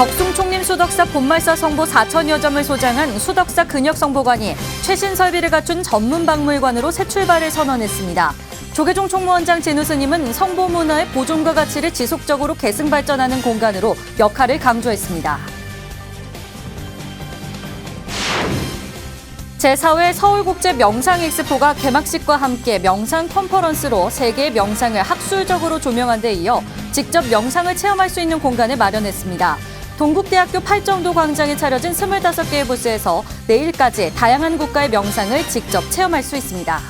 덕숭 총림 수덕사 본말사 성보 4천여 점을 소장한 수덕사 근역성보관이 최신 설비를 갖춘 전문 박물관으로 새 출발을 선언했습니다. 조계종 총무원장 진우 스님은 성보 문화의 보존과 가치를 지속적으로 계승 발전하는 공간으로 역할을 강조했습니다. 제4회 서울국제명상엑스포가 개막식과 함께 명상 컨퍼런스로 세계의 명상을 학술적으로 조명한 데 이어 직접 명상을 체험할 수 있는 공간을 마련했습니다. 동국대학교 팔정도 광장에 차려진 25개의 부스에서 내일까지 다양한 국가의 명상을 직접 체험할 수 있습니다.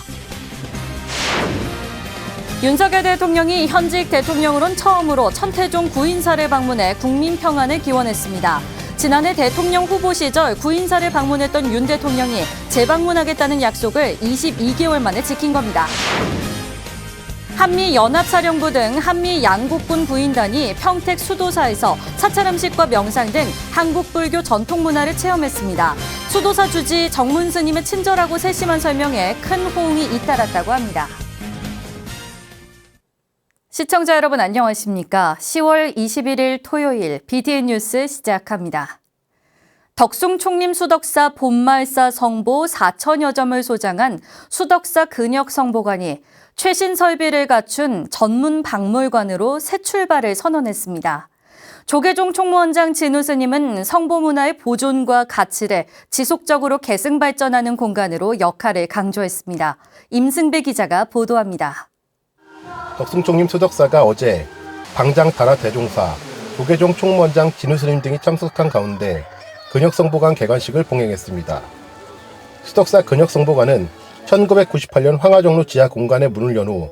윤석열 대통령이 현직 대통령으로는 처음으로 천태종 구인사를 방문해 국민 평안을 기원했습니다. 지난해 대통령 후보 시절 구인사를 방문했던 윤 대통령이 재방문하겠다는 약속을 22개월 만에 지킨 겁니다. 한미연합사령부 등 한미 양국군 부인단이 평택 수도사에서 사찰 음식과 명상 등 한국 불교 전통 문화를 체험했습니다. 수도사 주지 정문 스님의 친절하고 세심한 설명에 큰 호응이 잇따랐다고 합니다. 시청자 여러분 안녕하십니까? 10월 21일 토요일 BTN 뉴스 시작합니다. 덕숭 총림 수덕사 본말사 성보 4천여 점을 소장한 수덕사 근역성보관이 최신 설비를 갖춘 전문 박물관으로 새 출발을 선언했습니다. 조계종 총무원장 진우 스님은 성보 문화의 보존과 가치를 지속적으로 계승 발전하는 공간으로 역할을 강조했습니다. 임승배 기자가 보도합니다. 덕숭 총림 수덕사가 어제 방장 다라 대종사, 조계종 총무원장 진우 스님 등이 참석한 가운데 근역성보관 개관식을 봉행했습니다. 수덕사 근역성보관은 1998년 황하정로 지하 공간에 문을 연 후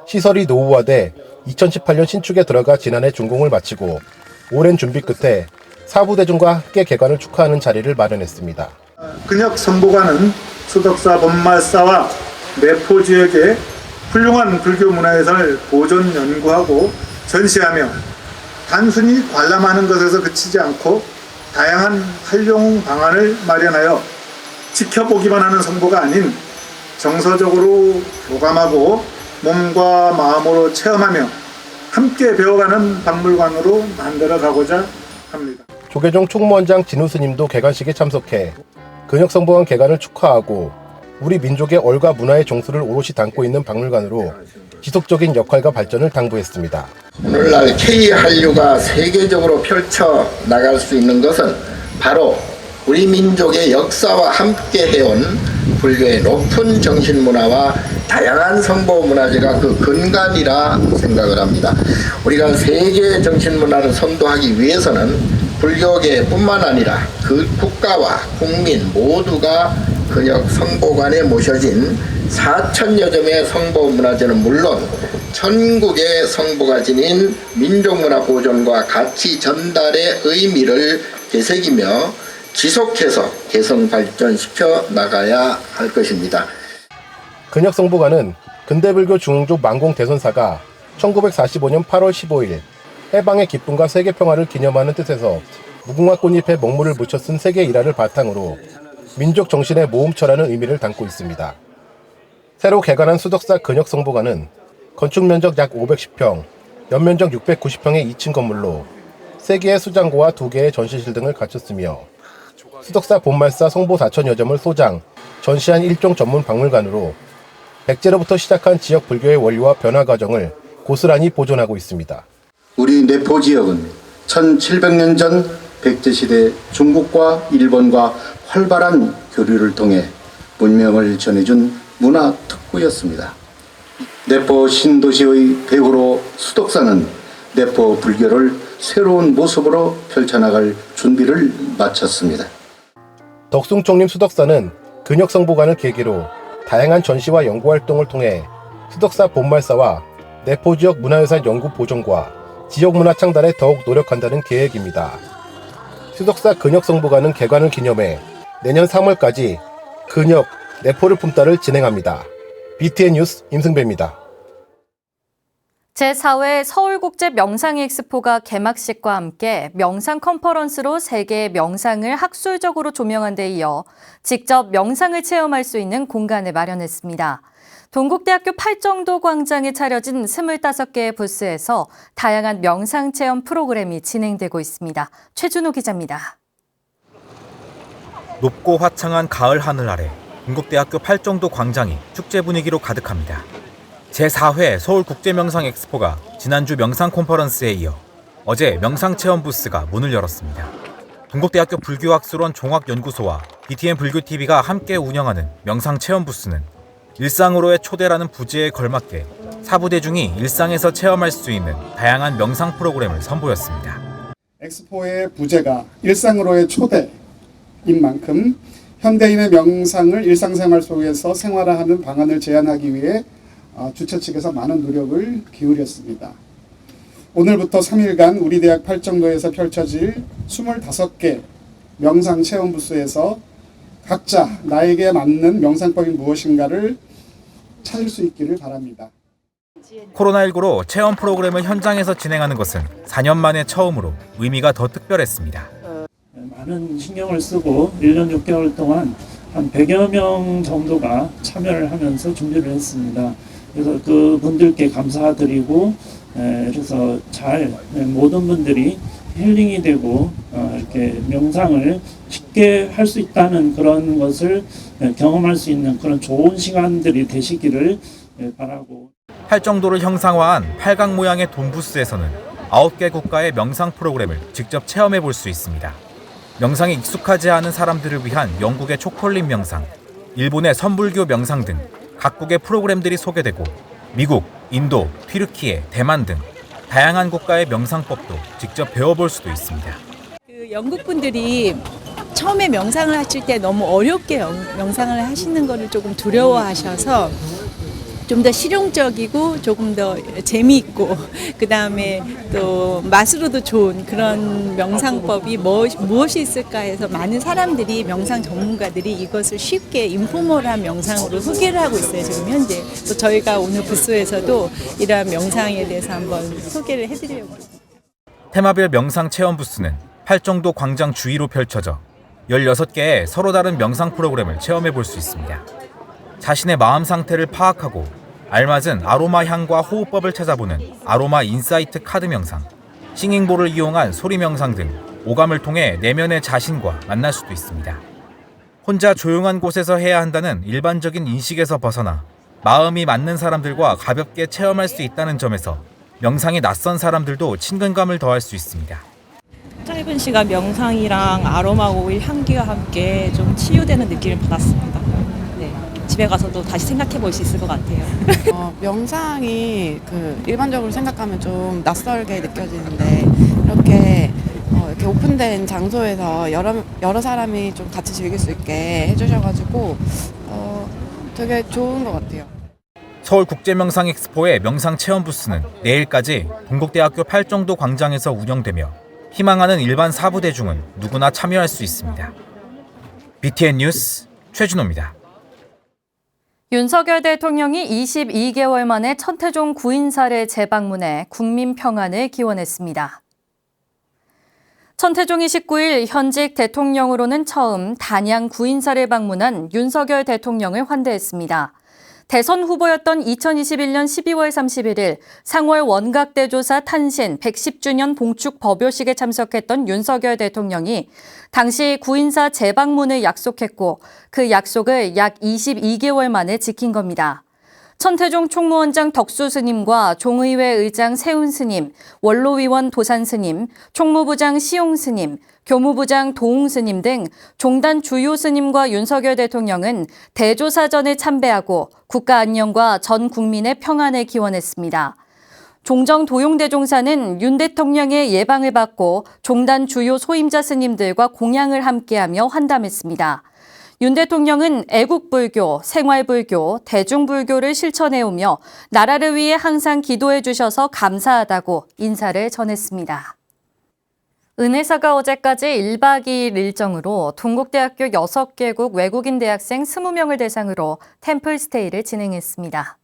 시설이 노후화돼 2018년 신축에 들어가 지난해 준공을 마치고 오랜 준비 끝에 사부대중과 함께 개관을 축하하는 자리를 마련했습니다. 근역성보관은 수덕사 본말사와 내포 지역의 훌륭한 불교 문화예산을 보존 연구하고 전시하며 단순히 관람하는 것에서 그치지 않고 다양한 활용 방안을 마련하여 지켜보기만 하는 성보가 아닌 정서적으로 교감하고 몸과 마음으로 체험하며 함께 배워가는 박물관으로 만들어가고자 합니다. 조계종 총무원장 진우 스님도 개관식에 참석해 근역성보관 개관을 축하하고 우리 민족의 얼과 문화의 정수를 오롯이 담고 있는 박물관으로 지속적인 역할과 발전을 당부했습니다. 오늘날 K-한류가 세계적으로 펼쳐 나갈 수 있는 것은 바로 우리 민족의 역사와 함께 해온 불교의 높은 정신문화와 다양한 성보문화재가 그 근간이라 생각을 합니다. 우리가 세계 정신문화를 선도하기 위해서는 불교계뿐만 아니라 그 국가와 국민 모두가 근역성보관에 모셔진 4천여 점의 성보문화재는 물론 전국의 성보가 지닌 민족문화 보존과 가치 전달의 의미를 되새기며 지속해서 개성 발전시켜 나가야 할 것입니다. 근역성보관은 근대불교 중흥족 만공 대선사가 1945년 8월 15일 해방의 기쁨과 세계평화를 기념하는 뜻에서 무궁화 꽃잎에 먹물을 묻혀 쓴 세계 일화를 바탕으로 민족 정신의 모음처라는 의미를 담고 있습니다. 새로 개관한 수덕사 근역성보관은 건축 면적 약 510평, 연면적 690평의 2층 건물로 3개의 수장고와 2개의 전시실 등을 갖췄으며 수덕사 본말사 성보 4천여 점을 소장, 전시한 일종 전문 박물관으로 백제로부터 시작한 지역 불교의 원리와 변화 과정을 고스란히 보존하고 있습니다. 우리 내포 지역은 1700년 전 백제시대 중국과 일본과 활발한 교류를 통해 문명을 전해준 문화 특구였습니다. 내포 신도시의 배후로 수덕사는 내포 불교를 새로운 모습으로 펼쳐나갈 준비를 마쳤습니다. 덕숭 총림 수덕사는 근역성보관을 계기로 다양한 전시와 연구활동을 통해 수덕사 본말사와 내포 지역 문화유산 연구 보존과 지역문화 창달에 더욱 노력한다는 계획입니다. 수덕사 근역성보관은 개관을 기념해 내년 3월까지 근역, 내포를 품다를 진행합니다. BTN 뉴스 임승배입니다. 제4회 서울국제명상엑스포가 개막식과 함께 명상 컨퍼런스로 세계의 명상을 학술적으로 조명한 데 이어 직접 명상을 체험할 수 있는 공간을 마련했습니다. 동국대학교 팔정도 광장에 차려진 25개의 부스에서 다양한 명상체험 프로그램이 진행되고 있습니다. 최준호 기자입니다. 높고 화창한 가을 하늘 아래 동국대학교 팔정도 광장이 축제 분위기로 가득합니다. 제4회 서울국제명상엑스포가 지난주 명상 컨퍼런스에 이어 어제 명상체험 부스가 문을 열었습니다. 동국대학교 불교학술원 종합연구소와 BTN 불교TV가 함께 운영하는 명상체험 부스는 일상으로의 초대라는 부제에 걸맞게 사부대중이 일상에서 체험할 수 있는 다양한 명상 프로그램을 선보였습니다. 엑스포의 부제가 일상으로의 초대인 만큼 현대인의 명상을 일상생활 속에서 생활화하는 방안을 제안하기 위해 주최 측에서 많은 노력을 기울였습니다. 오늘부터 3일간 우리 대학 팔정도에서 펼쳐질 25개 명상 체험 부스에서 각자 나에게 맞는 명상법이 무엇인가를 찾을 수 있기를 바랍니다. 코로나19로 체험 프로그램을 현장에서 진행하는 것은 4년 만에 처음으로 의미가 더 특별했습니다. 많은 신경을 쓰고 1년 6개월 동안 한 100여 명 정도가 참여를 하면서 준비를 했습니다. 그래서 그분들께 감사드리고 그래서 모든 분들이 힐링이 되고 이렇게 명상을 쉽게 할 수 있다는 그런 것을 경험할 수 있는 그런 좋은 시간들이 되시기를 바라고. 팔정도를 형상화한 팔각 모양의 돈부스에서는 9개 국가의 명상 프로그램을 직접 체험해 볼 수 있습니다. 명상에 익숙하지 않은 사람들을 위한 영국의 초콜릿 명상, 일본의 선불교 명상 등 각국의 프로그램들이 소개되고 미국, 인도, 튀르키예, 대만 등 다양한 국가의 명상법도 직접 배워볼 수도 있습니다. 영국 분들이 처음에 명상을 하실 때 너무 어렵게 명상을 하시는 거를 조금 두려워하셔서 좀 더 실용적이고 조금 더 재미있고 그다음에 또 맛으로도 좋은 그런 명상법이 무엇이 있을까 해서 많은 사람들이 명상 전문가들이 이것을 쉽게 인포멀한 명상으로 소개를 하고 있어요. 지금 현재. 또 저희가 오늘 부스에서도 이러한 명상에 대해서 한번 소개를 해드리려고 합니다. 테마별 명상 체험 부스는 팔정도 광장 주위로 펼쳐져 16개의 서로 다른 명상 프로그램을 체험해 볼 수 있습니다. 자신의 마음 상태를 파악하고 알맞은 아로마 향과 호흡법을 찾아보는 아로마 인사이트 카드 명상, 싱잉볼을 이용한 소리 명상 등 오감을 통해 내면의 자신과 만날 수도 있습니다. 혼자 조용한 곳에서 해야 한다는 일반적인 인식에서 벗어나 마음이 맞는 사람들과 가볍게 체험할 수 있다는 점에서 명상이 낯선 사람들도 친근감을 더할 수 있습니다. 짧은 시간 명상이랑 아로마 오일 향기와 함께 좀 치유되는 느낌을 받았습니다. 네, 집에 가서도 다시 생각해 볼 수 있을 것 같아요. 명상이 일반적으로 생각하면 좀 낯설게 느껴지는데 이렇게 오픈된 장소에서 여러 사람이 좀 같이 즐길 수 있게 해주셔가지고 되게 좋은 것 같아요. 서울국제명상엑스포의 명상체험 부스는 내일까지 동국대학교 팔정도 광장에서 운영되며 희망하는 일반 사부대중은 누구나 참여할 수 있습니다. BTN 뉴스 최준호입니다. 윤석열 대통령이 22개월 만에 천태종 구인사를 재방문해 국민 평안을 기원했습니다. 천태종이 19일 현직 대통령으로는 처음 단양 구인사를 방문한 윤석열 대통령을 환대했습니다. 대선 후보였던 2021년 12월 31일 상월 원각대조사 탄신 110주년 봉축 법요식에 참석했던 윤석열 대통령이 당시 구인사 재방문을 약속했고 그 약속을 약 22개월 만에 지킨 겁니다. 천태종 총무원장 덕수 스님과 종의회 의장 세운 스님, 원로위원 도산 스님, 총무부장 시용 스님, 교무부장 도웅 스님 등 종단 주요 스님과 윤석열 대통령은 대조사전에 참배하고 국가 안녕과 전 국민의 평안을 기원했습니다. 종정 도용대종사는 윤 대통령의 예방을 받고 종단 주요 소임자 스님들과 공양을 함께하며 환담했습니다. 윤 대통령은 애국불교, 생활불교, 대중불교를 실천해오며 나라를 위해 항상 기도해 주셔서 감사하다고 인사를 전했습니다. 은혜사가 어제까지 1박 2일 일정으로 동국대학교 6개국 외국인 대학생 20명을 대상으로 템플스테이를 진행했습니다.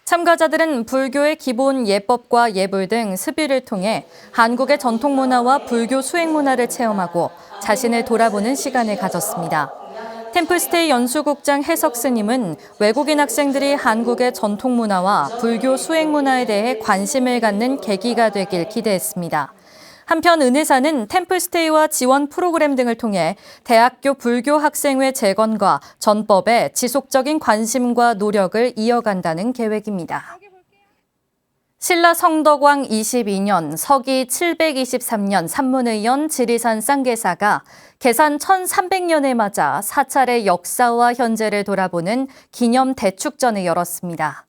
참가자들은 불교의 기본 예법과 예불 등 습의를 통해 한국의 전통문화와 불교 수행문화를 체험하고 자신을 돌아보는 시간을 가졌습니다. 템플스테이 연수국장 해석 스님은 외국인 학생들이 한국의 전통 문화와 불교 수행 문화에 대해 관심을 갖는 계기가 되길 기대했습니다. 한편 은혜사는 템플스테이와 지원 프로그램 등을 통해 대학교 불교 학생회 재건과 전법에 지속적인 관심과 노력을 이어간다는 계획입니다. 신라 성덕왕 22년 서기 723년 산문의연 지리산 쌍계사가 개산 1300년에 맞아 사찰의 역사와 현재를 돌아보는 기념 대축전을 열었습니다.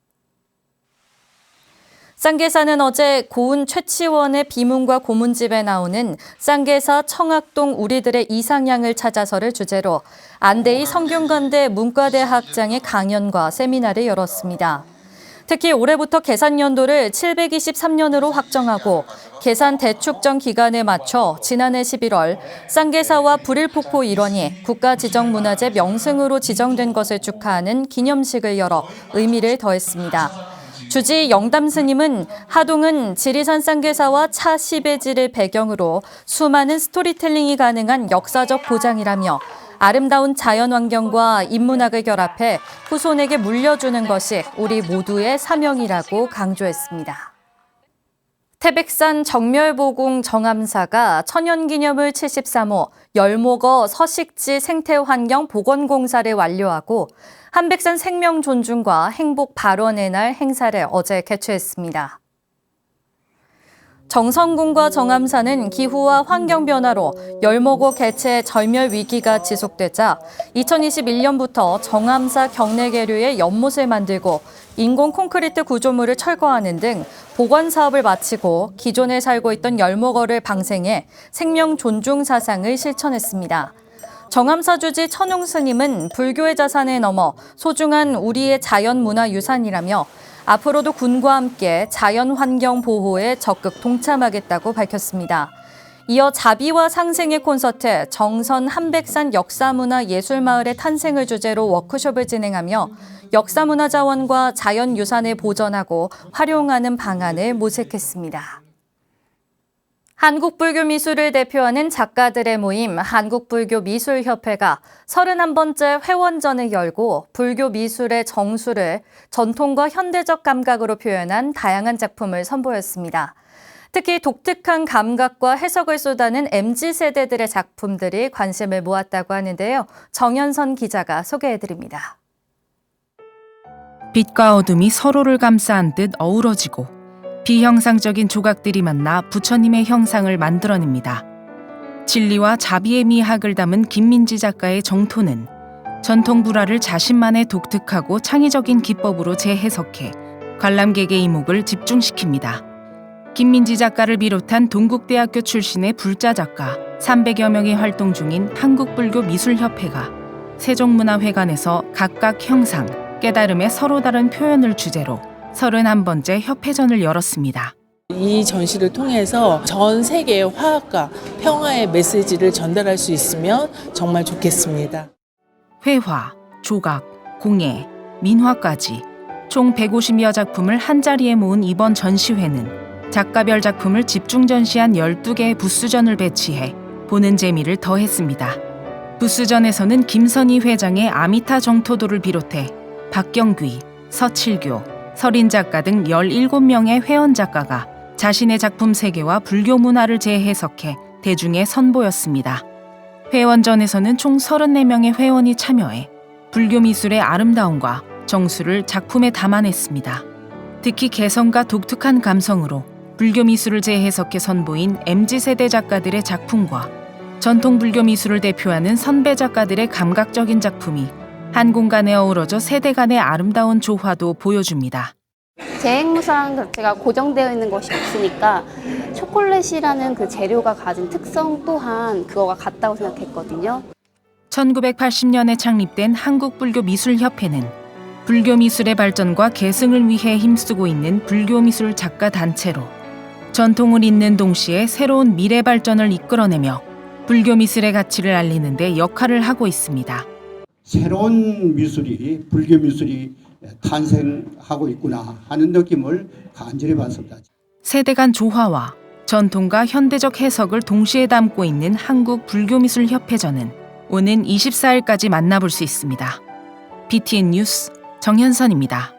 쌍계사는 어제 고운 최치원의 비문과 고문집에 나오는 쌍계사 청학동 우리들의 이상향을 찾아서를 주제로 안대희 성균관대 문과대학장의 강연과 세미나를 열었습니다. 특히 올해부터 계산연도를 723년으로 확정하고 계산 대축전 기간에 맞춰 지난해 11월 쌍계사와 불일폭포 일원이 국가지정문화재 명승으로 지정된 것을 축하하는 기념식을 열어 의미를 더했습니다. 주지 영담 스님은 하동은 지리산 쌍계사와 차 시베지를 배경으로 수많은 스토리텔링이 가능한 역사적 고장이라며 아름다운 자연환경과 인문학을 결합해 후손에게 물려주는 것이 우리 모두의 사명이라고 강조했습니다. 태백산 정멸보궁 정암사가 천연기념물 73호 열목어 서식지 생태환경 복원공사를 완료하고 한백산 생명 존중과 행복 발원의 날 행사를 어제 개최했습니다. 정선궁과 정암사는 기후와 환경 변화로 열목어 개체 절멸 위기가 지속되자 2021년부터 정암사 경내계류의 연못을 만들고 인공 콘크리트 구조물을 철거하는 등 복원 사업을 마치고 기존에 살고 있던 열목어를 방생해 생명 존중 사상을 실천했습니다. 정암사 주지 천웅 스님은 불교의 자산을 넘어 소중한 우리의 자연문화유산이라며 앞으로도 군과 함께 자연환경 보호에 적극 동참하겠다고 밝혔습니다. 이어 자비와 상생의 콘서트 정선 한백산 역사문화예술마을의 탄생을 주제로 워크숍을 진행하며 역사문화자원과 자연유산을 보전하고 활용하는 방안을 모색했습니다. 한국불교미술을 대표하는 작가들의 모임 한국불교미술협회가 31번째 회원전을 열고 불교 미술의 정수를 전통과 현대적 감각으로 표현한 다양한 작품을 선보였습니다. 특히 독특한 감각과 해석을 쏟아낸 MZ세대들의 작품들이 관심을 모았다고 하는데요. 정현선 기자가 소개해드립니다. 빛과 어둠이 서로를 감싸 듯 어우러지고 비형상적인 조각들이 만나 부처님의 형상을 만들어냅니다. 진리와 자비의 미학을 담은 김민지 작가의 정토는 전통 불화를 자신만의 독특하고 창의적인 기법으로 재해석해 관람객의 이목을 집중시킵니다. 김민지 작가를 비롯한 동국대학교 출신의 불자 작가 300여 명이 활동 중인 한국불교미술협회가 세종문화회관에서 각각 형상, 깨달음의 서로 다른 표현을 주제로 31번째 협회전을 열었습니다. 이 전시를 통해서 전 세계의 화학과 평화의 메시지를 전달할 수 있으면 정말 좋겠습니다. 회화, 조각, 공예, 민화까지 총 150여 작품을 한자리에 모은 이번 전시회는 작가별 작품을 집중 전시한 12개의 부스전을 배치해 보는 재미를 더했습니다. 부스전에서는 김선희 회장의 아미타 정토도를 비롯해 박경귀, 서칠교, 설인 작가 등 17명의 회원 작가가 자신의 작품 세계와 불교 문화를 재해석해 대중에 선보였습니다. 회원전에서는 총 34명의 회원이 참여해 불교 미술의 아름다움과 정수를 작품에 담아냈습니다. 특히 개성과 독특한 감성으로 불교 미술을 재해석해 선보인 MZ세대 작가들의 작품과 전통 불교 미술을 대표하는 선배 작가들의 감각적인 작품이 한 공간에 어우러져 세대 간의 아름다운 조화도 보여줍니다. 제 핵무상 자체가 고정되어 있는 것이 없으니까 초콜릿이라는 그 재료가 가진 특성 또한 그거가 같다고 생각했거든요. 1980년에 창립된 한국불교미술협회는 불교 미술의 발전과 계승을 위해 힘쓰고 있는 불교미술 작가 단체로 전통을 잇는 동시에 새로운 미래 발전을 이끌어내며 불교 미술의 가치를 알리는 데 역할을 하고 있습니다. 새로운 미술이 불교 미술이 탄생하고 있구나 하는 느낌을 간절히 받습니다. 세대 간 조화와 전통과 현대적 해석을 동시에 담고 있는 한국불교미술협회전은 오는 24일까지 만나볼 수 있습니다. BTN 뉴스 정현선입니다.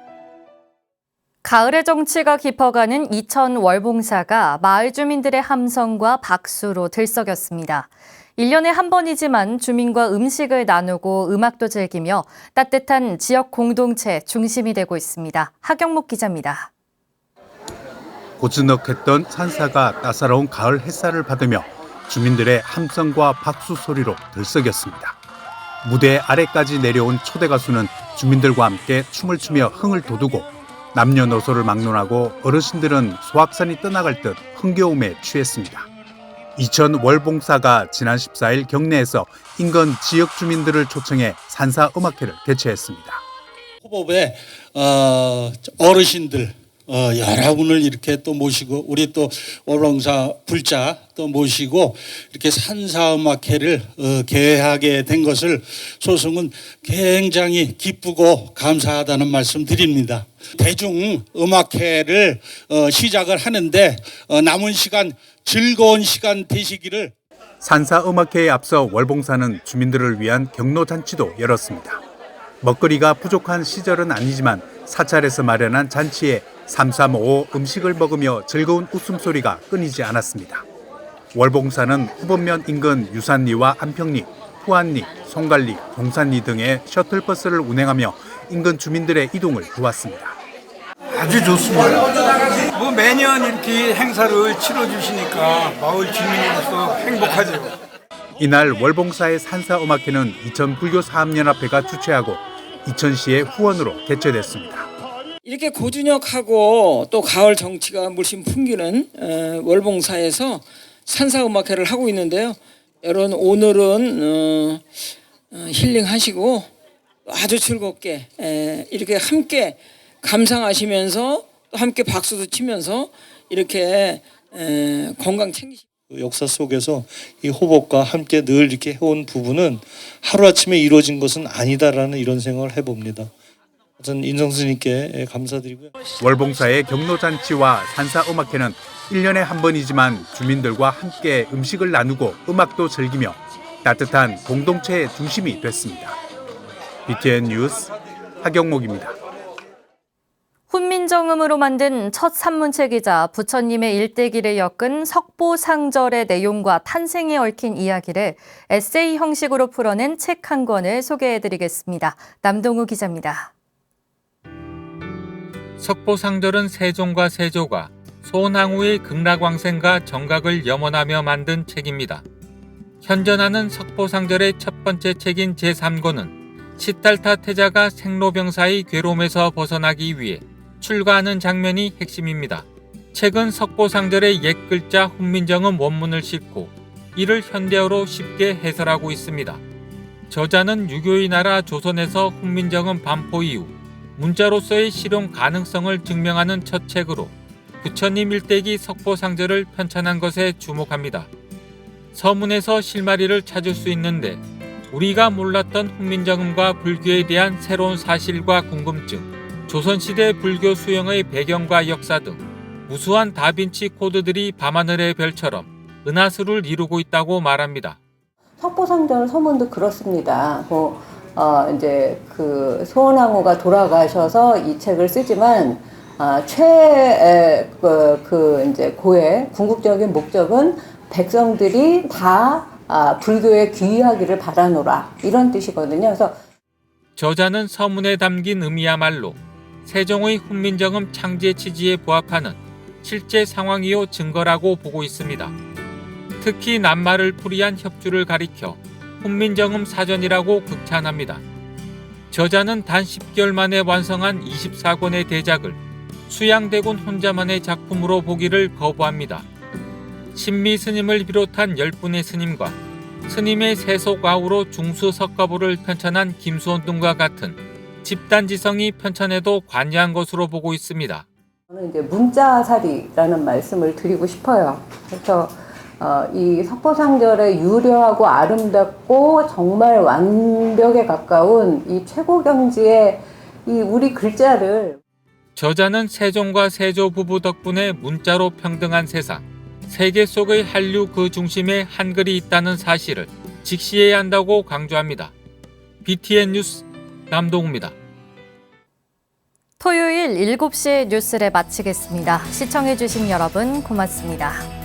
가을의 정치가 깊어가는 이천 월봉사가 마을 주민들의 함성과 박수로 들썩였습니다. 1년에 한 번이지만 주민과 음식을 나누고 음악도 즐기며 따뜻한 지역 공동체 중심이 되고 있습니다. 하경목 기자입니다. 고즈넉했던 산사가 따사로운 가을 햇살을 받으며 주민들의 함성과 박수 소리로 들썩였습니다. 무대 아래까지 내려온 초대 가수는 주민들과 함께 춤을 추며 흥을 돋우고 남녀노소를 막론하고 어르신들은 소확산이 떠나갈 듯 흥겨움에 취했습니다. 이천 월봉사가 지난 14일 경내에서 인근 지역 주민들을 초청해 산사 음악회를 개최했습니다. 호법에 어르신들 여러분을 이렇게 또 모시고 우리 또 월봉사 불자 또 모시고 이렇게 산사음악회를 개최하게 된 것을 소승은 굉장히 기쁘고 감사하다는 말씀 드립니다. 대중음악회를 시작을 하는데 남은 시간 즐거운 시간 되시기를. 산사음악회에 앞서 월봉사는 주민들을 위한 경로잔치도 열었습니다. 먹거리가 부족한 시절은 아니지만 사찰에서 마련한 잔치에 삼삼오오 음식을 먹으며 즐거운 웃음소리가 끊이지 않았습니다. 월봉사는 후범면 인근 유산리와 안평리, 후안리, 송갈리, 동산리 등의 셔틀버스를 운행하며 인근 주민들의 이동을 도왔습니다. 아주 좋습니다. 매년 이렇게 행사를 치러주시니까 마을 주민으로서 행복하죠. 이날 월봉사의 산사음악회는 이천 불교 사업연합회가 주최하고 이천시의 후원으로 개최됐습니다. 이렇게 고준혁하고 또 가을 정치가 물씬 풍기는 월봉사에서 산사음악회를 하고 있는데요. 여러분 오늘은 힐링하시고 아주 즐겁게 이렇게 함께 감상하시면서 또 함께 박수도 치면서 이렇게 건강 챙기시고. 역사 속에서 이 호법과 함께 늘 이렇게 해온 부분은 하루아침에 이루어진 것은 아니다라는 이런 생각을 해봅니다. 저는 인성스님께 감사드리고요. 월봉사의 경로잔치와 산사음악회는 1년에 한 번이지만 주민들과 함께 음식을 나누고 음악도 즐기며 따뜻한 공동체의 중심이 됐습니다. BTN 뉴스 하경목입니다. 훈민정음으로 만든 첫 산문책이자 부처님의 일대기를 엮은 석보상절의 내용과 탄생에 얽힌 이야기를 에세이 형식으로 풀어낸 책 한 권을 소개해드리겠습니다. 남동우 기자입니다. 석보상절은 세종과 세조가 소원항우의 극락왕생과 정각을 염원하며 만든 책입니다. 현존하는 석보상절의 첫 번째 책인 제3권은 시달타 태자가 생로병사의 괴로움에서 벗어나기 위해 출가하는 장면이 핵심입니다. 책은 석보상절의 옛 글자 훈민정음 원문을 싣고 이를 현대어로 쉽게 해설하고 있습니다. 저자는 유교의 나라 조선에서 훈민정음 반포 이후 문자로서의 실용 가능성을 증명하는 첫 책으로 부처님 일대기 석보상절을 편찬한 것에 주목합니다. 서문에서 실마리를 찾을 수 있는데 우리가 몰랐던 훈민정음과 불교에 대한 새로운 사실과 궁금증, 조선시대 불교 수영의 배경과 역사 등 무수한 다빈치 코드들이 밤하늘의 별처럼 은하수를 이루고 있다고 말합니다. 석보상절 서문도 그렇습니다. 이제 그 소원항우가 돌아가셔서 이 책을 쓰지만 이제 고의 궁극적인 목적은 백성들이 다 불교에 귀의하기를 바라노라 이런 뜻이거든요. 그래서 저자는 서문에 담긴 의미야말로 세종의 훈민정음 창제 취지에 부합하는 실제 상황이요 증거라고 보고 있습니다. 특히 낱말을 풀이한 협주를 가리켜 훈민정음 사전이라고 극찬합니다. 저자는 단 10개월 만에 완성한 24권의 대작을 수양대군 혼자만의 작품으로 보기를 거부합니다. 신미 스님을 비롯한 10분의 스님과 스님의 세속아우로 중수석가보를 편찬한 김수원 등과 같은 집단지성이 편찬에도 관여한 것으로 보고 있습니다. 저는 이제 문자살이라는 말씀을 드리고 싶어요. 그래서 이 석보상절의 유려하고 아름답고 정말 완벽에 가까운 이 최고경지의 이 우리 글자를 저자는 세종과 세조 부부 덕분에 문자로 평등한 세상, 세계 속의 한류 그 중심에 한글이 있다는 사실을 직시해야 한다고 강조합니다. BTN 뉴스 남동우입니다. 토요일 7시 뉴스를 마치겠습니다. 시청해주신 여러분 고맙습니다.